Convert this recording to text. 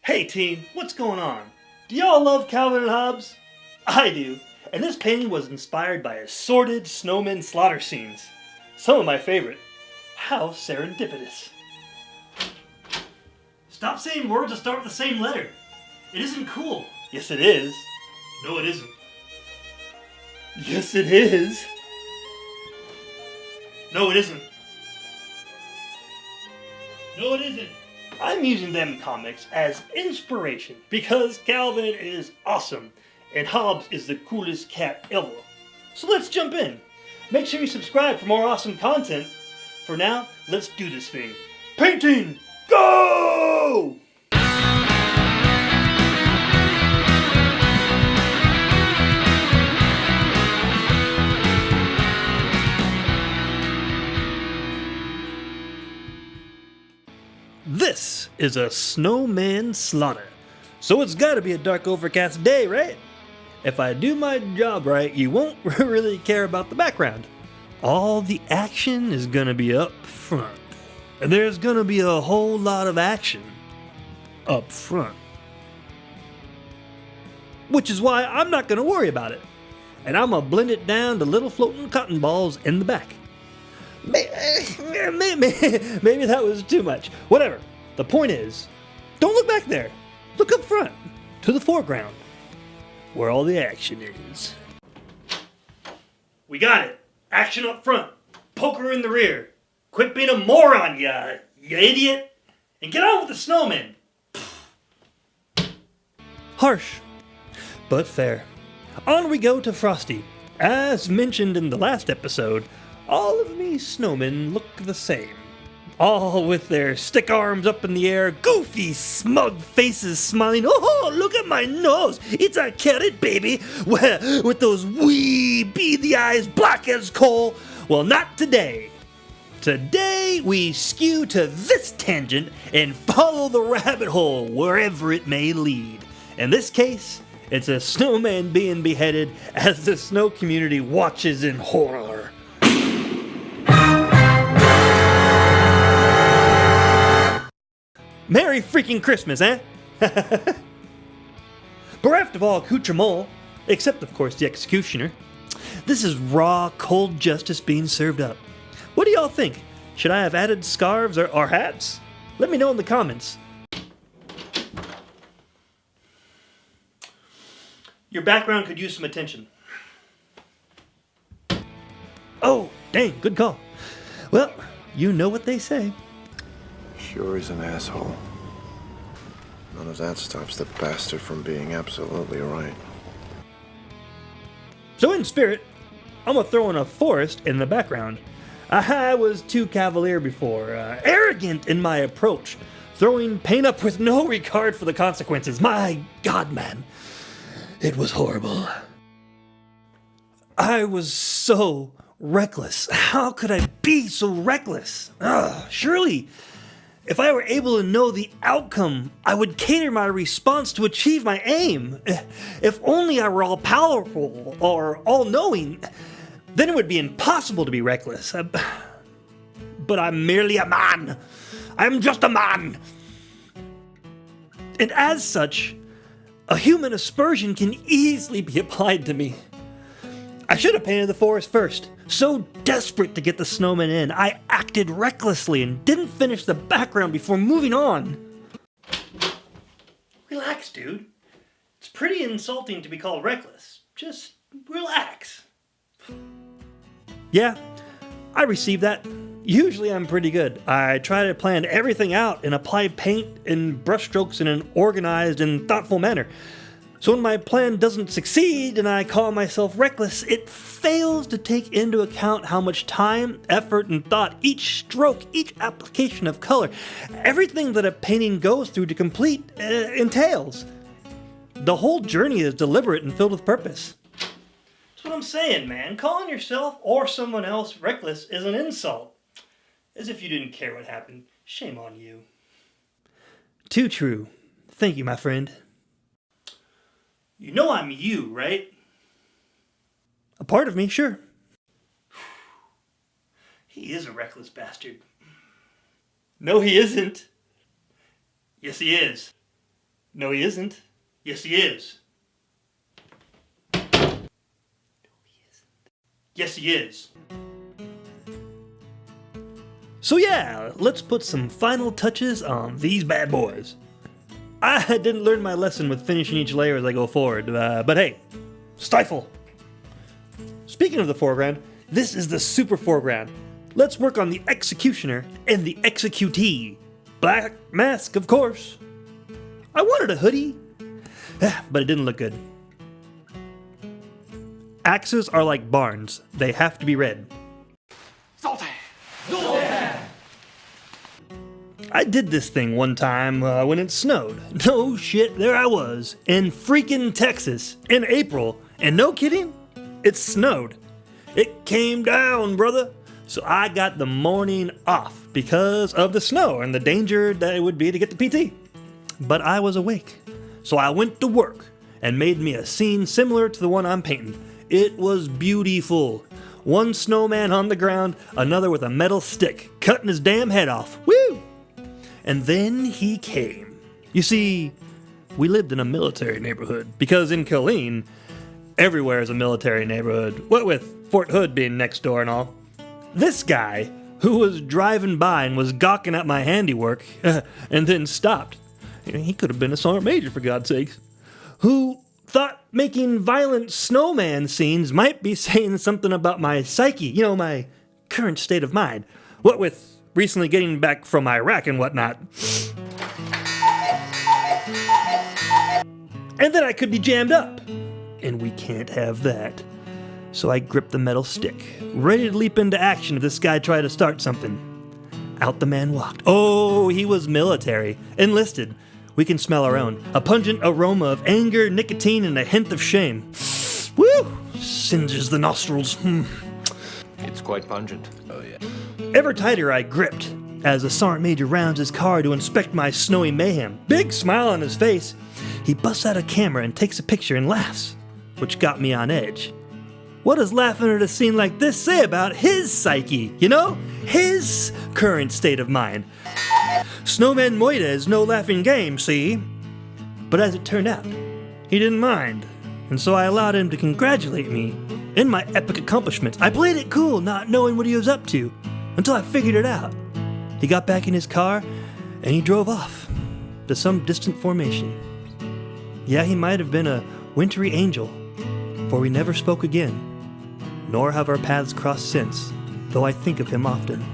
Hey team, what's going on? Do y'all love Calvin and Hobbes? I do, and this painting was inspired by assorted snowman slaughter scenes. Some of my favorite. How serendipitous. Stop saying words that start with the same letter. It isn't cool. Yes it is. No it isn't. Yes it is. No it isn't. No it isn't. I'm using them comics as inspiration because Calvin is awesome and Hobbes is the coolest cat ever. So let's jump in. Make sure you subscribe for more awesome content. For now, let's do this thing. Painting, go! This is a snowman slaughter, so it's gotta be a dark overcast day, right? If I do my job right, you won't really care about the background. All the action is gonna be up front, and there's gonna be a whole lot of action up front. Which is why I'm not gonna worry about it, and I'm gonna blend it down to little floating cotton balls in the back. Maybe that was too much. Whatever. The point is, don't look back there. Look up front, to the foreground, where all the action is. We got it. Action up front. Poker in the rear. Quit being a moron, you idiot. And get on with the snowman. Harsh, but fair. On we go to Frosty. As mentioned in the last episode, all of me snowmen look the same. All with their stick arms up in the air, goofy, smug faces smiling. Oh, look at my nose. It's a carrot, baby. With those wee beady eyes, black as coal. Well, not today. Today, we skew to this tangent and follow the rabbit hole wherever it may lead. In this case, it's a snowman being beheaded as the snow community watches in horror. Merry freaking Christmas, eh? Bereft of all accoutrement, except of course the executioner, this is raw, cold justice being served up. What do y'all think? Should I have added scarves or hats? Let me know in the comments. Your background could use some attention. Oh, dang, good call. Well, you know what they say. Sure is an asshole. None of that stops the bastard from being absolutely right. So in spirit, I'm gonna throw in a forest in the background. I was too cavalier before, arrogant in my approach, throwing paint up with no regard for the consequences. My God, man, it was horrible. I was so reckless. How could I be so reckless? Surely, if I were able to know the outcome, I would cater my response to achieve my aim. If only I were all-powerful or all-knowing, then it would be impossible to be reckless. But I'm merely a man. I'm just a man. And as such, a human aspersion can easily be applied to me. I should have painted the forest first. So desperate to get the snowman in, I acted recklessly and didn't finish the background before moving on. Relax, dude. It's pretty insulting to be called reckless. Just relax. Yeah, I received that. Usually I'm pretty good. I try to plan everything out and apply paint and brushstrokes in an organized and thoughtful manner. So when my plan doesn't succeed and I call myself reckless, it fails to take into account how much time, effort, and thought each stroke, each application of color, everything that a painting goes through to complete entails. The whole journey is deliberate and filled with purpose. That's what I'm saying, man. Calling yourself or someone else reckless is an insult. As if you didn't care what happened. Shame on you. Too true. Thank you, my friend. You know I'm you, right? A part of me, sure. He is a reckless bastard. No, he isn't. Yes, he is. No, he isn't. Yes, he is. Yes, he is. So yeah, let's put some final touches on these bad boys. I didn't learn my lesson with finishing each layer as I go forward, but hey, stifle. Speaking of the foreground, this is the super foreground. Let's work on the executioner and the executee. Black mask, of course. I wanted a hoodie, but it didn't look good. Axes are like barns. They have to be red. I did this thing one time when it snowed. No shit, there I was, in freaking Texas, in April, and no kidding, it snowed. It came down, brother. So I got the morning off because of the snow and the danger that it would be to get the PT. But I was awake, so I went to work and made me a scene similar to the one I'm painting. It was beautiful. One snowman on the ground, another with a metal stick, cutting his damn head off. Woo! And then he came. You see, we lived in a military neighborhood, because in Killeen, everywhere is a military neighborhood, what with Fort Hood being next door and all. This guy, who was driving by and was gawking at my handiwork, and then stopped. He could have been a sergeant major, for God's sakes. Who thought making violent snowman scenes might be saying something about my psyche, you know, my current state of mind. What with recently getting back from Iraq and whatnot. And then I could be jammed up. And we can't have that. So I gripped the metal stick, ready to leap into action if this guy tried to start something. Out the man walked. Oh, he was military, enlisted. We can smell our own. A pungent aroma of anger, nicotine, and a hint of shame. Woo! Singes the nostrils. It's quite pungent. Oh, yeah. Ever tighter I gripped as the sergeant major rounds his car to inspect my snowy mayhem. Big smile on his face. He busts out a camera and takes a picture and laughs, which got me on edge. What does laughing at a scene like this say about his psyche? You know? His current state of mind. Snowman Moida is no laughing game, see? But as it turned out, he didn't mind. And so I allowed him to congratulate me in my epic accomplishments. I played it cool, not knowing what he was up to, until I figured it out. He got back in his car, and he drove off to some distant formation. Yeah, he might have been a wintry angel, for we never spoke again, nor have our paths crossed since, though I think of him often.